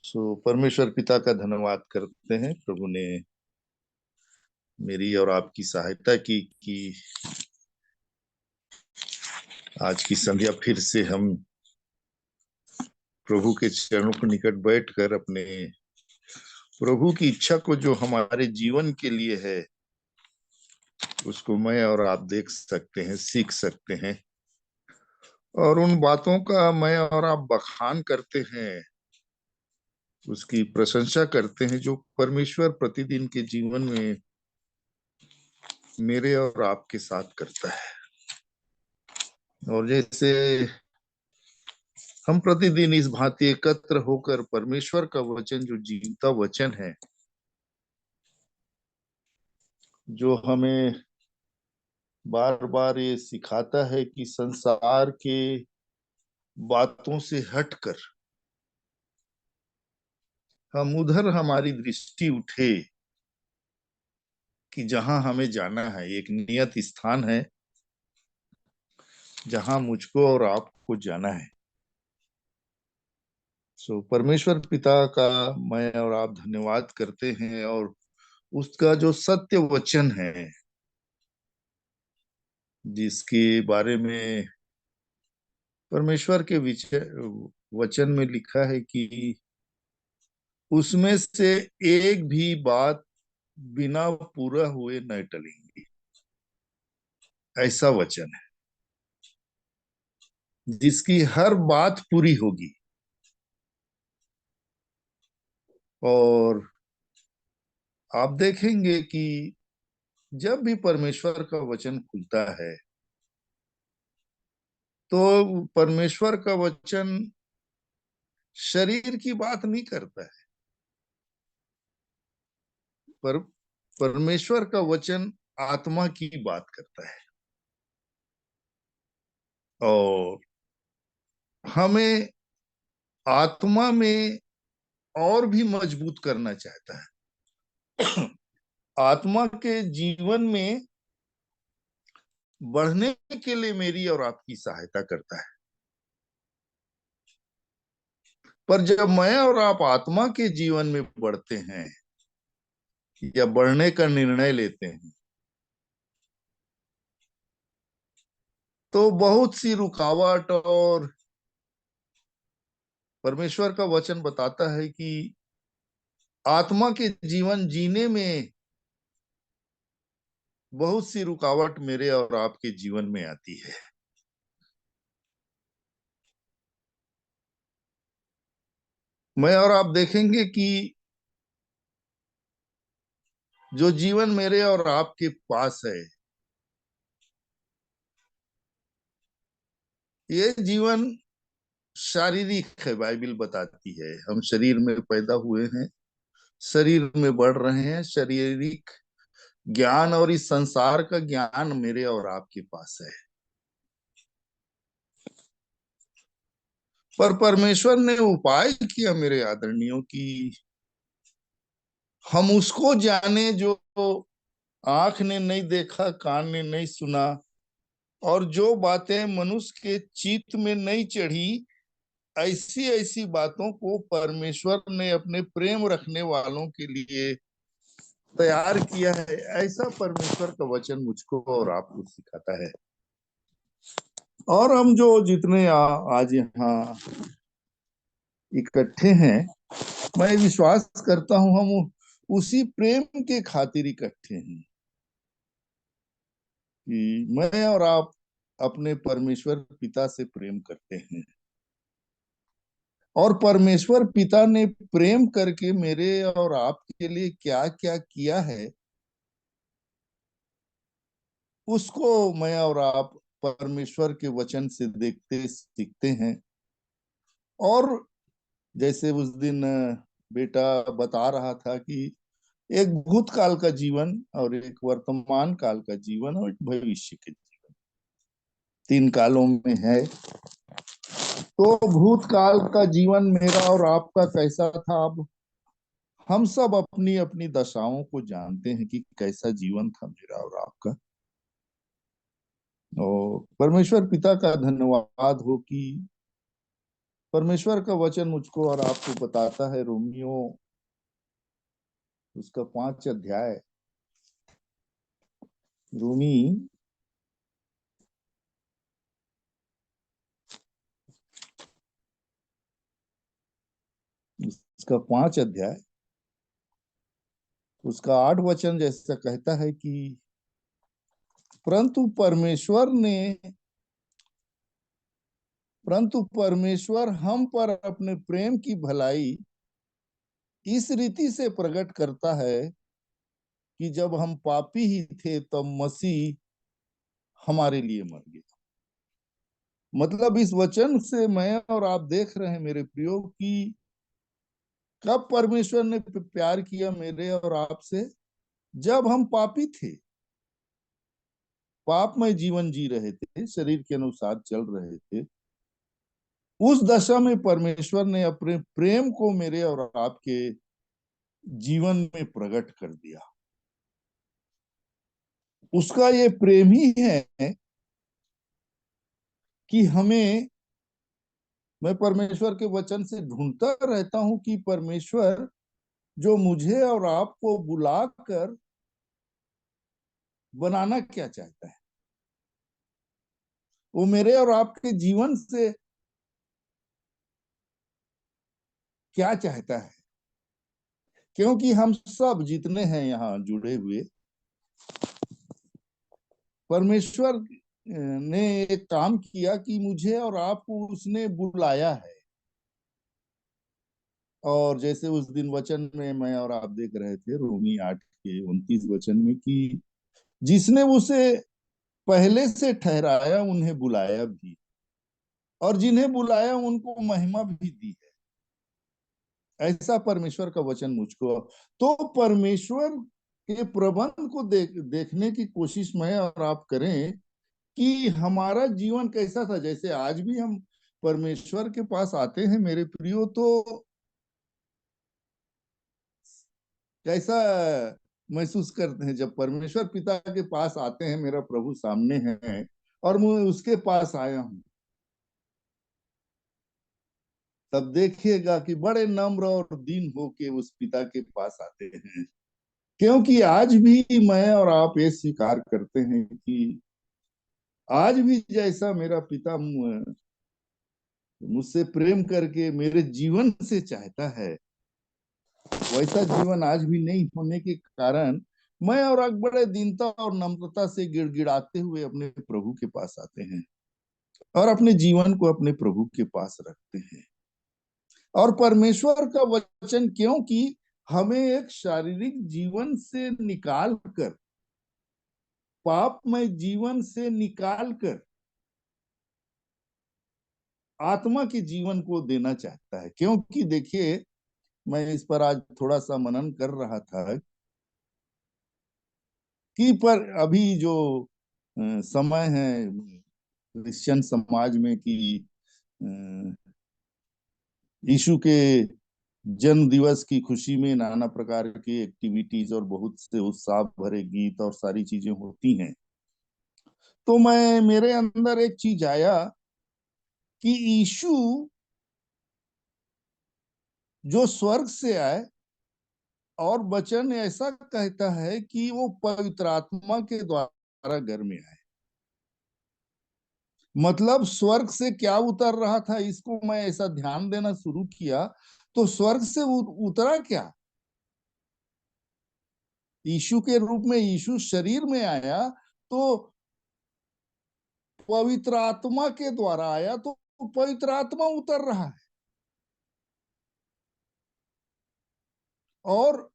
परमेश्वर पिता का धन्यवाद करते हैं। प्रभु ने मेरी और आपकी सहायता की कि आज की संध्या फिर से हम प्रभु के चरणों के निकट बैठकर अपने प्रभु की इच्छा को जो हमारे जीवन के लिए है उसको मैं और आप देख सकते हैं, सीख सकते हैं, और उन बातों का मैं और आप बखान करते हैं, उसकी प्रशंसा करते हैं जो परमेश्वर प्रतिदिन के जीवन में मेरे और आपके साथ करता है। और जैसे हम प्रतिदिन इस भांति एकत्र होकर परमेश्वर का वचन जो जीवता वचन है, जो हमें बार बार ये सिखाता है कि संसार के बातों से हटकर हम उधर हमारी दृष्टि उठे कि जहां हमें जाना है, एक नियत स्थान है जहां मुझको और आपको जाना है। परमेश्वर पिता का मैं और आप धन्यवाद करते हैं, और उसका जो सत्य वचन है जिसके बारे में परमेश्वर के वचन में लिखा है कि उसमें से एक भी बात बिना पूरा हुए न टलेंगी, ऐसा वचन है जिसकी हर बात पूरी होगी। और आप देखेंगे कि जब भी परमेश्वर का वचन खुलता है तो परमेश्वर का वचन शरीर की बात नहीं करता है, पर परमेश्वर का वचन आत्मा की बात करता है और हमें आत्मा में और भी मजबूत करना चाहता है। आत्मा के जीवन में बढ़ने के लिए मेरी और आपकी सहायता करता है। पर जब मैं और आप आत्मा के जीवन में बढ़ते हैं या बढ़ने का निर्णय लेते हैं तो बहुत सी रुकावट, और परमेश्वर का वचन बताता है कि आत्मा के जीवन जीने में बहुत सी रुकावट मेरे और आपके जीवन में आती है। मैं और आप देखेंगे कि जो जीवन मेरे और आपके पास है, ये जीवन शारीरिक है। बाइबल बताती है हम शरीर में पैदा हुए हैं, शरीर में बढ़ रहे हैं, शारीरिक ज्ञान और इस संसार का ज्ञान मेरे और आपके पास है। पर परमेश्वर ने उपाय किया मेरे आदरणीयों की हम उसको जाने जो आंख ने नहीं देखा, कान ने नहीं सुना, और जो बातें मनुष्य के चित्त में नहीं चढ़ी, ऐसी ऐसी बातों को परमेश्वर ने अपने प्रेम रखने वालों के लिए तैयार किया है। ऐसा परमेश्वर का वचन मुझको और आपको सिखाता है। और हम जो जितने आज यहाँ इकट्ठे हैं, मैं विश्वास करता हूं हम उसी प्रेम के खातिर इकट्ठे हैं कि मैं और आप अपने परमेश्वर पिता से प्रेम करते हैं, और परमेश्वर पिता ने प्रेम करके मेरे और आपके लिए क्या क्या किया है उसको मैं और आप परमेश्वर के वचन से देखते सीखते हैं। और जैसे उस दिन बेटा बता रहा था कि एक भूतकाल का जीवन और एक वर्तमान काल का जीवन और एक भविष्य के जीवन, तीन कालों में है। तो भूतकाल का जीवन मेरा और आपका कैसा था, अब हम सब अपनी अपनी दशाओं को जानते हैं कि कैसा जीवन था मेरा और आपका। और परमेश्वर पिता का धन्यवाद हो कि परमेश्वर का वचन मुझको और आपको बताता है, रोमियो उसका 5 अध्याय, रोमी उसका 5 अध्याय, उसका 8 वचन जैसा कहता है कि परंतु परमेश्वर ने परंतु परमेश्वर हम पर अपने प्रेम की भलाई इस रीति से प्रकट करता है कि जब हम पापी ही थे तब मसीह हमारे लिए मर गया। मतलब इस वचन से मैं और आप देख रहे हैं मेरे प्रियो कि कब परमेश्वर ने प्यार किया मेरे और आपसे, जब हम पापी थे, पापमय जीवन जी रहे थे, शरीर के अनुसार चल रहे थे। उस दशा में परमेश्वर ने अपने प्रेम को मेरे और आपके जीवन में प्रकट कर दिया। उसका ये प्रेम ही है कि मैं परमेश्वर के वचन से ढूंढता रहता हूं कि परमेश्वर जो मुझे और आपको बुलाकर बनाना क्या चाहता है, वो मेरे और आपके जीवन से क्या चाहता है। क्योंकि हम सब जितने हैं यहाँ जुड़े हुए, परमेश्वर ने एक काम किया कि मुझे और आपको उसने बुलाया है। और जैसे उस दिन वचन में मैं और आप देख रहे थे, रोमी 8 के 29 वचन में, कि जिसने उसे पहले से ठहराया उन्हें बुलाया भी, और जिन्हें बुलाया उनको महिमा भी दी है। ऐसा परमेश्वर का वचन मुझको। तो परमेश्वर के प्रबंध को देखने की कोशिश मैं और आप करें कि हमारा जीवन कैसा था। जैसे आज भी हम परमेश्वर के पास आते हैं मेरे प्रियो, तो कैसा महसूस करते हैं जब परमेश्वर पिता के पास आते हैं, मेरा प्रभु सामने है और मैं उसके पास आया हूं, तब देखिएगा कि बड़े नम्र और दीन होके उस पिता के पास आते हैं। क्योंकि आज भी मैं और आप ये स्वीकार करते हैं कि आज भी जैसा मेरा पिता मुझसे प्रेम करके मेरे जीवन से चाहता है, वैसा जीवन आज भी नहीं होने के कारण मैं और आप बड़े दीनता और नम्रता से गिड़गिड़ाते हुए अपने प्रभु के पास आते हैं और अपने जीवन को अपने प्रभु के पास रखते हैं। और परमेश्वर का वचन, क्योंकि हमें एक शारीरिक जीवन से निकाल कर, पापमय जीवन से निकाल कर आत्मा के जीवन को देना चाहता है। क्योंकि देखिए, मैं इस पर आज थोड़ा सा मनन कर रहा था कि पर अभी जो समय है क्रिश्चियन समाज में कि यीशु के जन्म दिवस की खुशी में नाना प्रकार की एक्टिविटीज और बहुत से उत्साह भरे गीत और सारी चीजें होती हैं। तो मेरे अंदर एक चीज आया कि यीशु जो स्वर्ग से आए, और वचन ऐसा कहता है कि वो पवित्र आत्मा के द्वारा घर में आए। मतलब स्वर्ग से क्या उतर रहा था, इसको मैं ऐसा ध्यान देना शुरू किया, तो स्वर्ग से उतरा क्या? यीशु के रूप में यीशु शरीर में आया, तो पवित्र आत्मा के द्वारा आया, तो पवित्र आत्मा उतर रहा है। और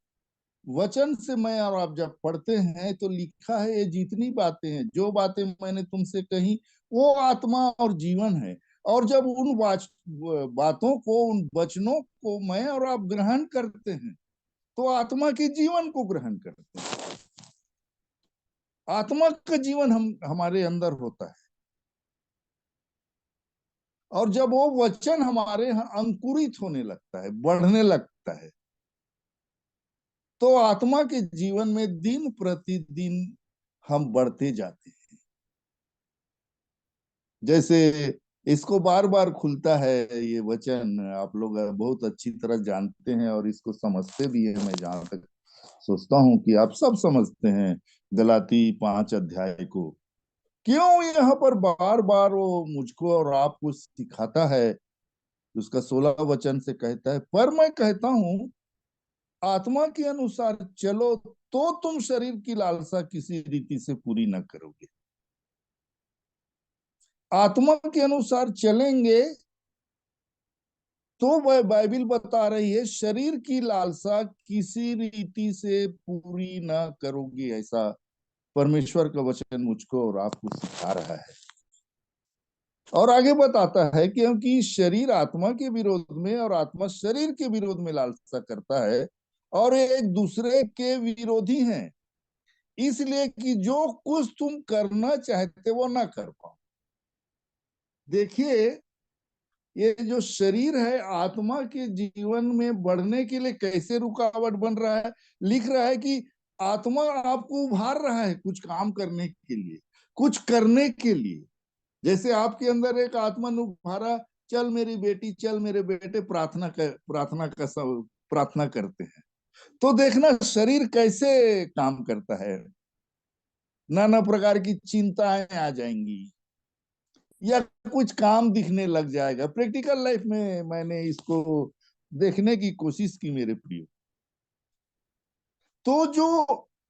वचन से मैं और आप जब पढ़ते हैं तो लिखा है, ये जितनी बातें हैं, जो बातें मैंने तुमसे कही, वो आत्मा और जीवन है। और जब उन बातों को, उन वचनों को मैं और आप ग्रहण करते हैं, तो आत्मा के जीवन को ग्रहण करते हैं। आत्मा का जीवन हमारे अंदर होता है। और जब वो वचन हमारे यहाँ अंकुरित होने लगता है, बढ़ने लगता है, तो आत्मा के जीवन में दिन प्रतिदिन हम बढ़ते जाते हैं। जैसे इसको बार बार खुलता है ये वचन, आप लोग बहुत अच्छी तरह जानते हैं और इसको समझते भी हैं। मैं जहाँ तक सोचता हूँ कि आप सब समझते हैं गलाती 5 अध्याय को। क्यों यहाँ पर बार बार वो मुझको और आपको सिखाता है? उसका 16 वचन से कहता है, पर मैं कहता हूँ आत्मा के अनुसार चलो तो तुम शरीर की लालसा किसी रीति से पूरी न करोगे। आत्मा के अनुसार चलेंगे तो वह बाइबिल बता रही है शरीर की लालसा किसी रीति से पूरी ना करोगे। ऐसा परमेश्वर का वचन मुझको और आपको सिखा रहा है। और आगे बताता है क्योंकि शरीर आत्मा के विरोध में और आत्मा शरीर के विरोध में लालसा करता है और एक दूसरे के विरोधी हैं, इसलिए कि जो कुछ तुम करना चाहते वो ना कर पाओ। देखिए, ये जो शरीर है आत्मा के जीवन में बढ़ने के लिए कैसे रुकावट बन रहा है। लिख रहा है कि आत्मा आपको उभार रहा है कुछ काम करने के लिए, कुछ करने के लिए। जैसे आपके अंदर एक आत्मा ने उभारा, चल मेरी बेटी, चल मेरे बेटे, प्रार्थना करते हैं। तो देखना शरीर कैसे काम करता है। नाना प्रकार की चिंताएं आ जाएंगी या कुछ काम दिखने लग जाएगा। प्रैक्टिकल लाइफ में मैंने इसको देखने की कोशिश की मेरे प्रियो। तो जो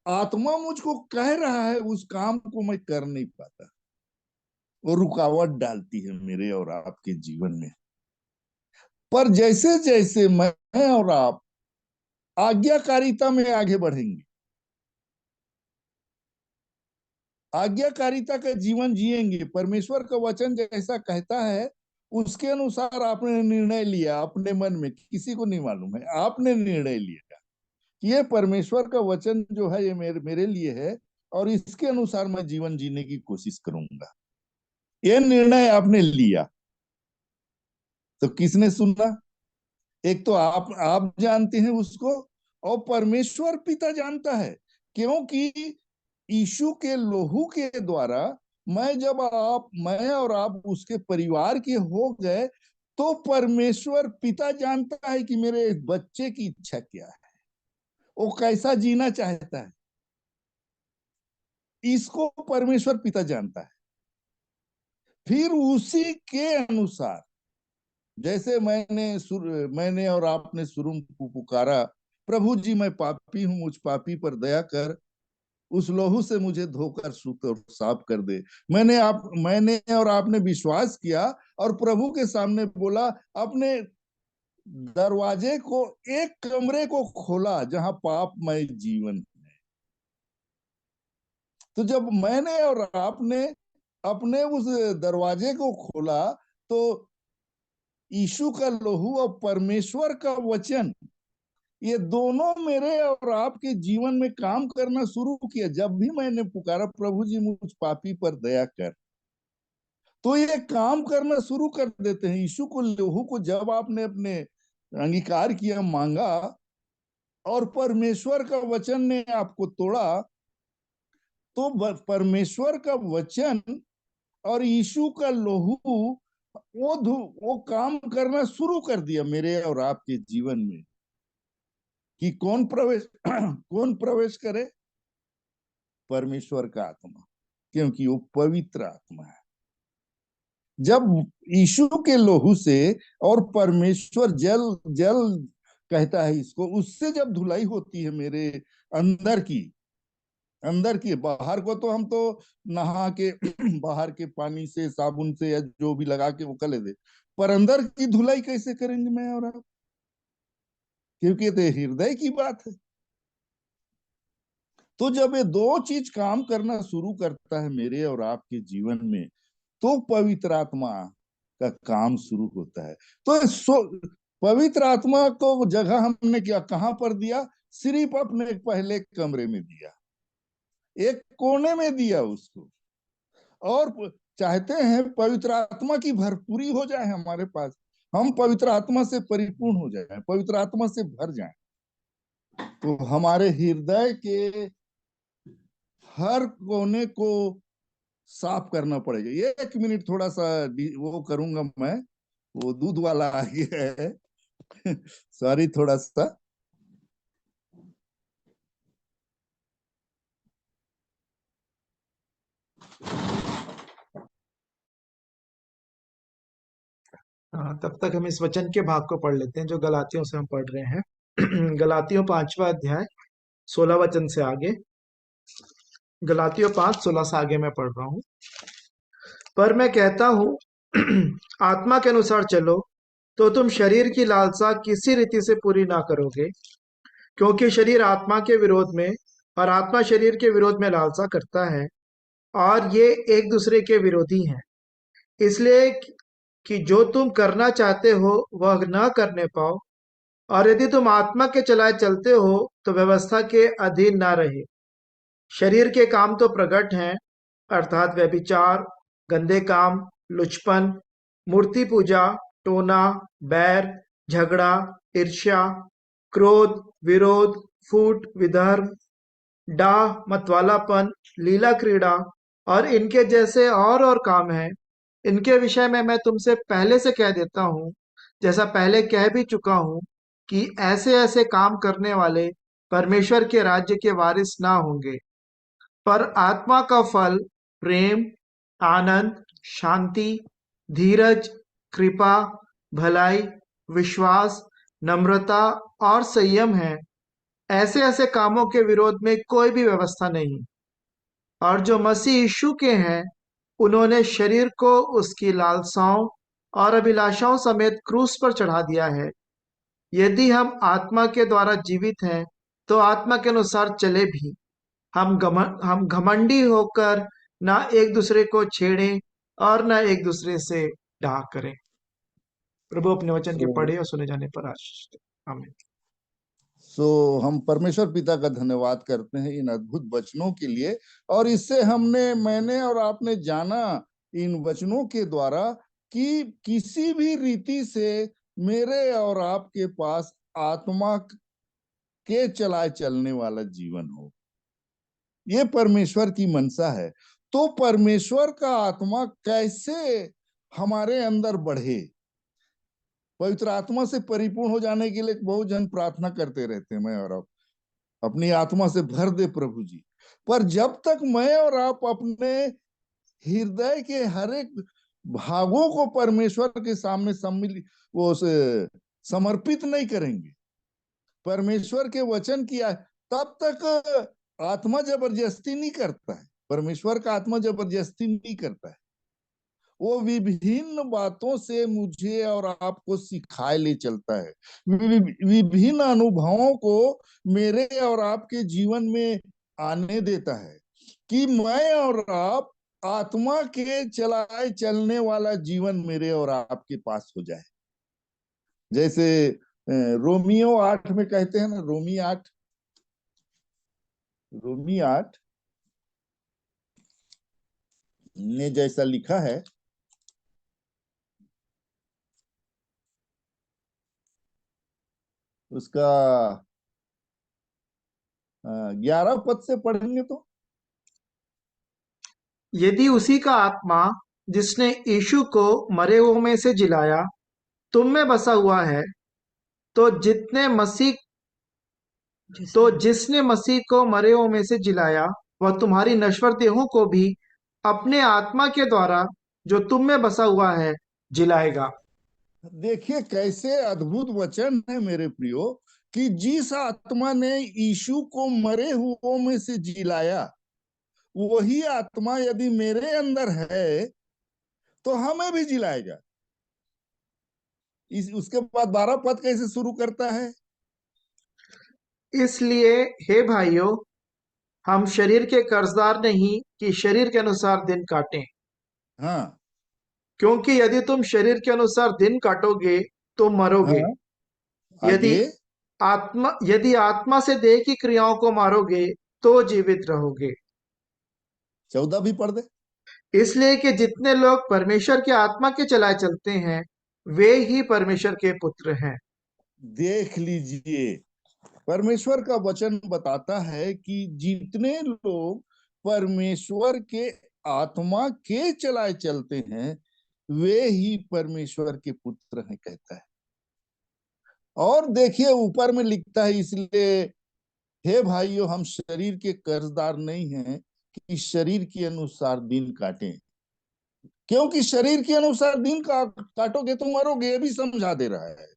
आत्मा मुझको कह रहा है उस काम को मैं कर नहीं पाता, वो रुकावट डालती है मेरे और आपके जीवन में। पर जैसे जैसे मैं और आप आज्ञाकारिता में आगे बढ़ेंगे, आज्ञाकारिता का जीवन जिएंगे, परमेश्वर का वचन जैसा कहता है उसके अनुसार आपने निर्णय लिया अपने मन में, किसी को नहीं मालूम है, आपने निर्णय लिया कि ये परमेश्वर का वचन जो है ये मेरे लिए है और इसके अनुसार मैं जीवन जीने की कोशिश करूंगा। ये निर्णय आपने लिया तो किसने सुना? एक तो आप जानते हैं उसको, और परमेश्वर पिता जानता है। क्योंकि यीशु के लोहू के द्वारा मैं और आप उसके परिवार के हो गए, तो परमेश्वर पिता जानता है कि मेरे बच्चे की इच्छा क्या है, वो कैसा जीना चाहता है, इसको परमेश्वर पिता जानता है। फिर उसी के अनुसार जैसे मैंने और आपने शुरू में पुकारा, प्रभु जी मैं पापी हूं, मुझ पापी पर दया कर, उस लोहू से मुझे धोकर शुद्ध और साफ कर दे। मैंने और आपने विश्वास किया और प्रभु के सामने बोला, अपने दरवाजे को, एक कमरे को खोला जहां पापमय जीवन है। तो जब मैंने और आपने अपने उस दरवाजे को खोला, तो यीशु का लोहू और परमेश्वर का वचन, ये दोनों मेरे और आपके जीवन में काम करना शुरू किया। जब भी मैंने पुकारा, प्रभु जी मुझ पापी पर दया कर, तो ये काम करना शुरू कर देते हैं। यीशु को, लोहू को जब आपने अपने अंगीकार किया, मांगा, और परमेश्वर का वचन ने आपको तोड़ा, तो परमेश्वर का वचन और यीशु का लोहू वो काम करना शुरू कर दिया मेरे और आपके जीवन में। कि कौन प्रवेश कौन प्रवेश करे? परमेश्वर का आत्मा, क्योंकि वो पवित्र आत्मा है। जब यीशु के लोहू से और परमेश्वर जल जल कहता है इसको, उससे जब धुलाई होती है मेरे अंदर की बाहर को तो हम तो नहा के बाहर के पानी से, साबुन से या जो भी लगा के वो कर लेते, पर अंदर की धुलाई कैसे करेंगे मैं और आप? क्योंकि ये तो हृदय की बात है। तो जब ये दो चीज काम करना शुरू करता है मेरे और आपके जीवन में, तो पवित्र आत्मा का काम शुरू होता है। तो पवित्र आत्मा को जगह हमने क्या कहां पर दिया? सिर्फ अपने पहले कमरे में दिया, एक कोने में दिया उसको। और चाहते हैं पवित्र आत्मा की भरपूरी हो जाए हमारे पास, हम पवित्र आत्मा से परिपूर्ण हो जाए, पवित्र आत्मा से भर जाए, तो हमारे हृदय के हर कोने को साफ करना पड़ेगा। ये 1 मिनट थोड़ा सा वो करूंगा मैं, वो दूध वाला आ गया है। सॉरी थोड़ा सा। हाँ, तब तक हम इस वचन के भाग को पढ़ लेते हैं जो गलातियों से हम पढ़ रहे हैं। गलातियों 5वां अध्याय 16 वचन से आगे। गलातियों 5:16 से आगे मैं पढ़ रहा हूँ। पर मैं कहता हूँ आत्मा के अनुसार चलो, तो तुम शरीर की लालसा किसी रीति से पूरी ना करोगे। क्योंकि शरीर आत्मा के विरोध में और आत्मा शरीर के विरोध में लालसा करता है, और ये एक दूसरे के विरोधी हैं। इसलिए कि जो तुम करना चाहते हो वह न करने पाओ। और यदि तुम आत्मा के चलाए चलते हो तो व्यवस्था के अधीन ना रहे। शरीर के काम तो प्रकट हैं, अर्थात व्यभिचार, गंदे काम, लुचपन, मूर्ति पूजा, टोना, बैर, झगड़ा, ईर्ष्या, क्रोध, विरोध, फूट, विधर्म, डाह, मतवालापन, लीला क्रीड़ा और इनके जैसे और काम हैं। इनके विषय में मैं तुमसे पहले से कह देता हूँ, जैसा पहले कह भी चुका हूँ, कि ऐसे ऐसे काम करने वाले परमेश्वर के राज्य के वारिस ना होंगे। पर आत्मा का फल प्रेम, आनंद, शांति, धीरज, कृपा, भलाई, विश्वास, नम्रता और संयम है। ऐसे ऐसे कामों के विरोध में कोई भी व्यवस्था नहीं। और जो मसीह यीशु के हैं, उन्होंने शरीर को उसकी लालसाओं और अभिलाषाओं समेत क्रूस पर चढ़ा दिया है। यदि हम आत्मा के द्वारा जीवित हैं तो आत्मा के अनुसार चले भी। हम घमंडी होकर ना एक दूसरे को छेड़ें और ना एक दूसरे से डाह करें। प्रभु अपने वचन के सो पढ़े और सुने जाने पर आशीष दे। आमीन। सो हम परमेश्वर पिता का धन्यवाद करते हैं इन अद्भुत वचनों के लिए। और इससे मैंने और आपने जाना इन वचनों के द्वारा कि किसी भी रीति से मेरे और आपके पास आत्मा के चलाए चलने वाला जीवन हो, ये परमेश्वर की मनसा है। तो परमेश्वर का आत्मा कैसे हमारे अंदर बढ़े? पवित्र आत्मा से परिपूर्ण हो जाने के लिए बहुत जन प्रार्थना करते रहते हैं, मैं और आप अपनी आत्मा से भर दे प्रभु जी। पर जब तक मैं और आप अपने हृदय के हर एक भागों को परमेश्वर के सामने सम्मिलित समर्पित नहीं करेंगे परमेश्वर के वचन किया, तब तक आत्मा जबरदस्ती नहीं करता है। परमेश्वर का आत्मा जबरदस्ती नहीं करता है। वो विभिन्न बातों से मुझे और आपको सिखाए ले चलता है। विभिन्न अनुभवों को मेरे और आपके जीवन में आने देता है कि मैं और आप आत्मा के चलाए चलने वाला जीवन मेरे और आपके पास हो जाए। जैसे रोमियो 8 में कहते हैं ना, रोमी 8 ने जैसा लिखा है, उसका 11 पद से पढ़ेंगे तो। यदि उसी का आत्मा जिसने यीशु को मरे हुओं में से जिलाया तुम में बसा हुआ है, तो जिसने मसीह को मरे हुओं में से जिलाया वह तुम्हारी नश्वर देहों को भी अपने आत्मा के द्वारा जो तुम में बसा हुआ है जिलाएगा। देखिए कैसे अद्भुत वचन है मेरे प्रियो, कि जिस आत्मा ने यीशु को मरे हुओं में से जिलाया, वही आत्मा यदि मेरे अंदर है तो हमें भी जिलाएगा। उसके बाद 12 पद कैसे शुरू करता है? इसलिए हे भाइयों, हम शरीर के कर्जदार नहीं कि शरीर के अनुसार दिन काटें। हाँ। क्योंकि यदि तुम शरीर के अनुसार दिन काटोगे तो मरोगे। हाँ, यदि आगे आत्मा से देह की क्रियाओं को मारोगे तो जीवित रहोगे। 14 भी पढ़ दे। इसलिए कि जितने लोग परमेश्वर के आत्मा के चलाए चलते हैं वे ही परमेश्वर के पुत्र हैं। देख लीजिए, परमेश्वर का वचन बताता है कि जितने लोग परमेश्वर के आत्मा के चलाए चलते हैं, वे ही परमेश्वर के पुत्र हैं, कहता है। और देखिए ऊपर में लिखता है, इसलिए हे भाइयों, हम शरीर के कर्जदार नहीं हैं कि शरीर के अनुसार दिन काटें, क्योंकि शरीर के अनुसार दिन काटोगे तो मरोगे, ये भी समझा दे रहा है।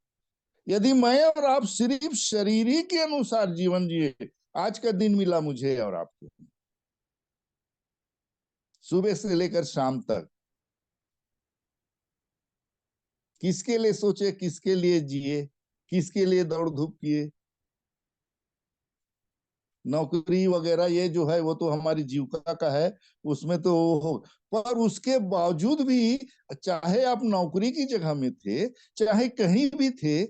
यदि मैं और आप सिर्फ शरीर ही के अनुसार जीवन जिए, आज का दिन मिला मुझे और आपको, सुबह से लेकर शाम तक, किसके लिए सोचे, किसके लिए जिए, किसके लिए दौड़ धूप किए। नौकरी वगैरह ये जो है वो तो हमारी जीविका का है, उसमें तो हो, पर उसके बावजूद भी, चाहे आप नौकरी की जगह में थे, चाहे कहीं भी थे,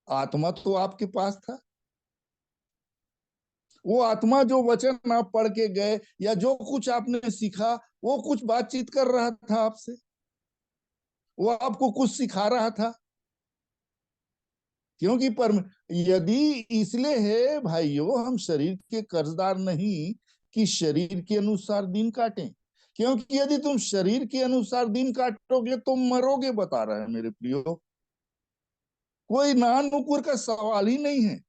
आत्मा तो आपके पास था। वो आत्मा जो वचन आप पढ़ के गए या जो कुछ आपने सीखा, वो कुछ बातचीत कर रहा था आपसे, वो आपको कुछ सिखा रहा था। क्योंकि यदि, इसलिए है भाइयों, हम शरीर के कर्जदार नहीं कि शरीर के अनुसार दिन काटें, क्योंकि यदि तुम शरीर के अनुसार दिन काटोगे तो मरोगे, बता रहा है मेरे प्रियो। कोई नानुकुर का सवाल ही नहीं है।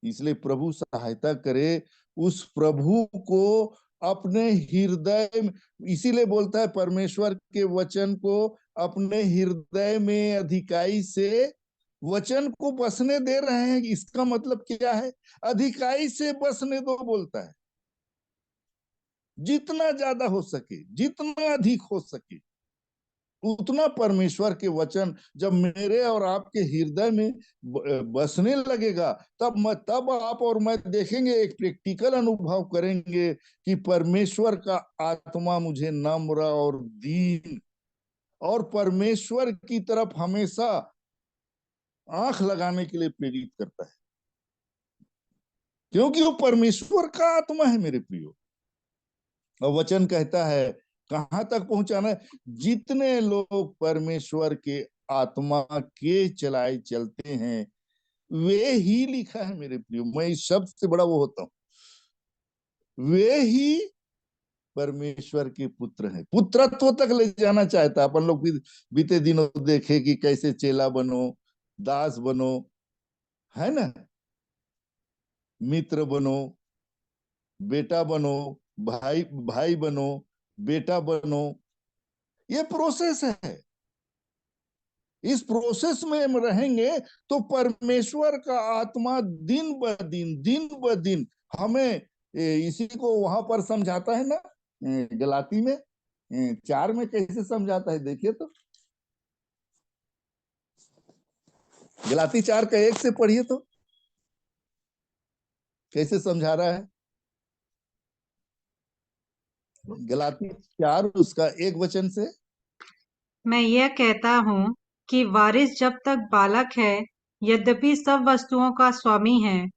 इसलिए प्रभु सहायता करे उस प्रभु को अपने हृदय में, इसीलिए बोलता है परमेश्वर के वचन को अपने हृदय में अधिकाई से वचन को बसने दे रहे हैं। इसका मतलब क्या है? अधिकाई से बसने दो, बोलता है। जितना ज्यादा हो सके, जितना अधिक हो सके, उतना परमेश्वर के वचन जब मेरे और आपके हृदय में बसने लगेगा, तब आप और मैं देखेंगे, एक प्रैक्टिकल अनुभव करेंगे कि परमेश्वर का आत्मा मुझे नम्र और दीन और परमेश्वर की तरफ हमेशा आंख लगाने के लिए प्रेरित करता है, क्योंकि वो परमेश्वर का आत्मा है मेरे प्रियो। और वचन कहता है कहां तक पहुंचाना है? जितने लोग परमेश्वर के आत्मा के चलाए चलते हैं, वे ही, लिखा है मेरे प्रियो, मैं इस शब्द से बड़ा वो होता हूं, वे ही परमेश्वर के पुत्र हैं। पुत्रत्व तक ले जाना चाहता है। अपन लोग बीते दिनों देखे कि कैसे चेला बनो, दास बनो, है ना, मित्र बनो, बेटा बनो, भाई भाई बनो, बेटा बनो, ये प्रोसेस है। इस प्रोसेस में हम रहेंगे तो परमेश्वर का आत्मा दिन ब दिन हमें, इसी को वहां पर समझाता है ना, गलाती में 4 में कैसे समझाता है, देखिए तो, गलाती 4 का 1 से पढ़िए तो कैसे समझा रहा है। गलाती 4 उसका 1 वचन से। मैं यह कहता हूँ कि वारिस जब तक बालक है, यद्यपि सब वस्तुओं का स्वामी है,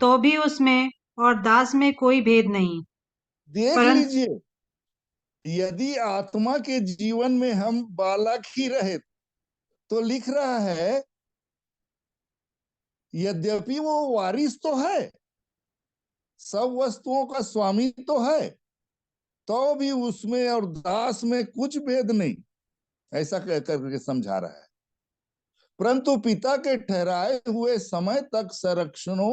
तो भी उसमें और दास में कोई भेद नहीं। देख परंतु लीजिए, यदि आत्मा के जीवन में हम बालक ही रहे, तो लिख रहा है यद्यपि वो वारिस तो है, सब वस्तुओं का स्वामी तो है, तो भी उसमें और दास में कुछ भेद नहीं, ऐसा कह करके समझा रहा है। परंतु पिता के ठहराए हुए समय तक संरक्षणों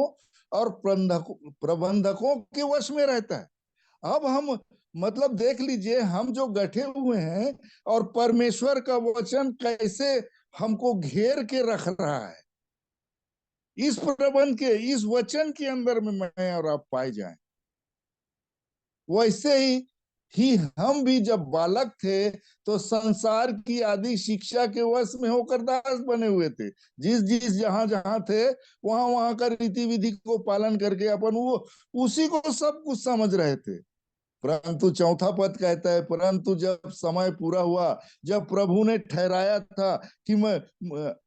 और प्रबंधकों के वश में रहता है। अब हम, मतलब देख लीजिए, हम जो गठे हुए हैं और परमेश्वर का वचन कैसे हमको घेर के रख रहा है, इस प्रबंध के, इस वचन के अंदर में मैं और आप पाए जाएं। वैसे ही हम भी जब बालक थे तो संसार की आदि शिक्षा के वश में होकर दास बने हुए थे। जिस जिस जहां जहां थे, वहां वहां का रीति विधि को पालन करके अपन वो उसी को सब कुछ समझ रहे थे। परंतु चौथा पद कहता है, परंतु जब समय पूरा हुआ, जब प्रभु ने ठहराया था कि मैं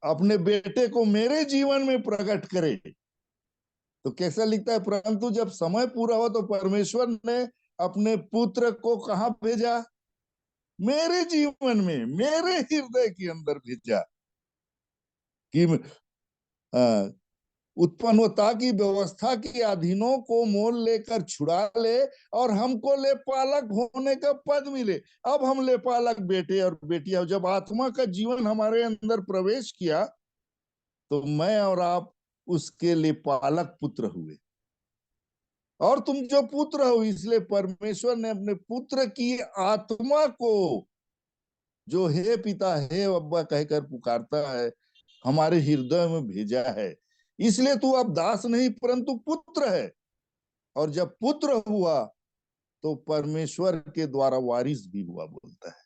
अपने बेटे को मेरे जीवन में प्रकट करे, तो कैसा लिखता है, परंतु जब समय पूरा हुआ तो परमेश्वर ने अपने पुत्र को कहां भेजा? मेरे जीवन में, मेरे हृदय के अंदर भेजा कि उत्पन्नता की व्यवस्था की अधीनों को मोल लेकर छुड़ा ले और हमको लेपालक होने का पद मिले। अब हम लेपालक बेटे और बेटियां, जब आत्मा का जीवन हमारे अंदर प्रवेश किया तो मैं और आप उसके लेपालक पुत्र हुए। और तुम जो पुत्र हो, इसलिए परमेश्वर ने अपने पुत्र की आत्मा को, जो हे पिता हे अब्बा कहकर पुकारता है, हमारे हृदय में भेजा है। इसलिए तू अब दास नहीं परंतु पुत्र है, और जब पुत्र हुआ तो परमेश्वर के द्वारा वारिस भी हुआ, बोलता है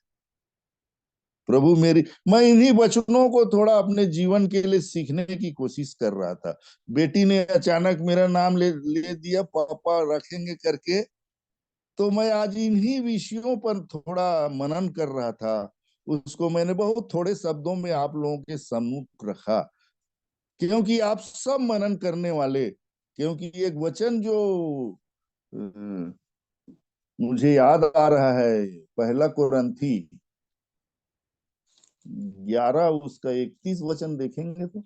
प्रभु मेरी। मैं इन्हीं वचनों को थोड़ा अपने जीवन के लिए सीखने की कोशिश कर रहा था। बेटी ने अचानक मेरा नाम ले दिया पापा रखेंगे करके, तो मैं आज इन्हीं विषयों पर थोड़ा मनन कर रहा था। उसको मैंने बहुत थोड़े शब्दों में आप लोगों के सम्मुख रखा, क्योंकि आप सब मनन करने वाले, क्योंकि एक वचन जो मुझे याद आ रहा है, पहला कुरिन्थी 11 उसका 31 वचन देखेंगे तो,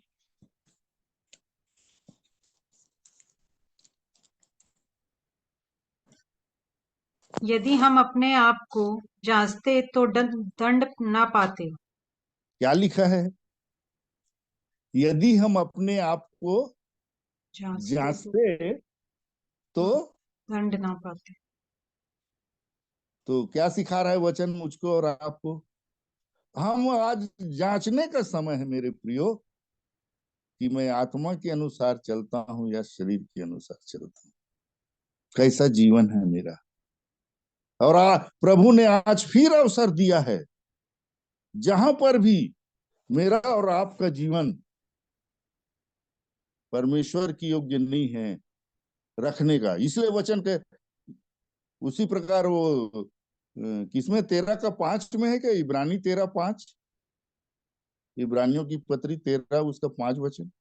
यदि हम अपने आप को जांचते तो दंड ना पाते। क्या लिखा है? यदि हम अपने आप को जांचते तो दंड ना पाते। तो क्या सिखा रहा है वचन मुझको और आपको? हम आज जांचने का समय है मेरे प्रियो, कि मैं आत्मा के अनुसार चलता हूं या शरीर के अनुसार चलता हूं, कैसा जीवन है मेरा। और प्रभु ने आज फिर अवसर दिया है, जहां पर भी मेरा और आपका जीवन परमेश्वर की योग्य नहीं है रखने का, इसलिए वचन के उसी प्रकार वो किसमें 13 का 5 में है क्या? इब्रानी 13:5, इब्रानियों की पत्री 13 उसका 5 वचन।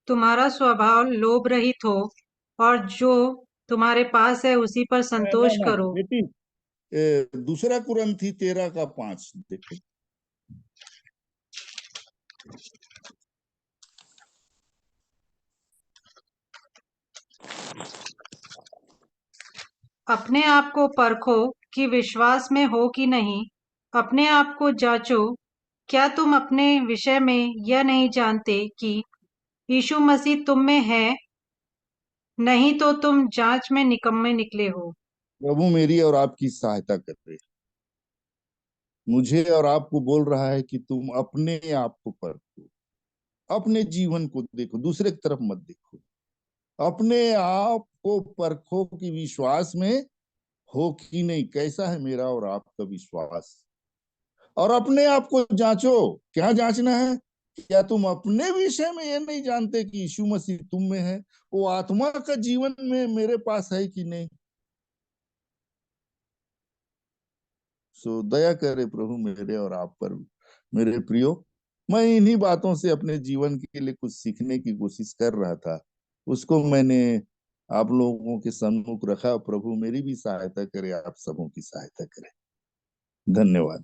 तुम्हारा स्वभाव लोभ रहित हो और जो तुम्हारे पास है उसी पर ना संतोष ना करो। बेटी, दूसरा कुरिन्थी 13 का 5 देखो। अपने आप को परखो कि विश्वास में हो कि नहीं। अपने आप को जांचो, क्या तुम अपने विषय में यह नहीं जानते कि यीशु मसीह तुम में है? नहीं तो तुम जांच में निकम्मे निकले हो। प्रभु मेरी और आपकी सहायता कर रहे, मुझे और आपको बोल रहा है कि तुम अपने आप को परखो, अपने जीवन को देखो, दूसरे की तरफ मत देखो। अपने आप को परखो कि विश्वास में हो कि नहीं, कैसा है मेरा और आपका विश्वास। और अपने आप को जांचो, क्या जांचना है? क्या तुम अपने विषय में ये नहीं जानते कि यीशु मसीह तुम में है? वो आत्मा का जीवन में मेरे पास है कि नहीं? सो दया करे प्रभु मेरे और आप पर। मेरे प्रियो, मैं इन्हीं बातों से अपने जीवन के लिए कुछ सीखने की कोशिश कर रहा था, उसको मैंने आप लोगों के सम्मुख रखा। प्रभु मेरी भी सहायता करे, आप सबों की सहायता करे। धन्यवाद।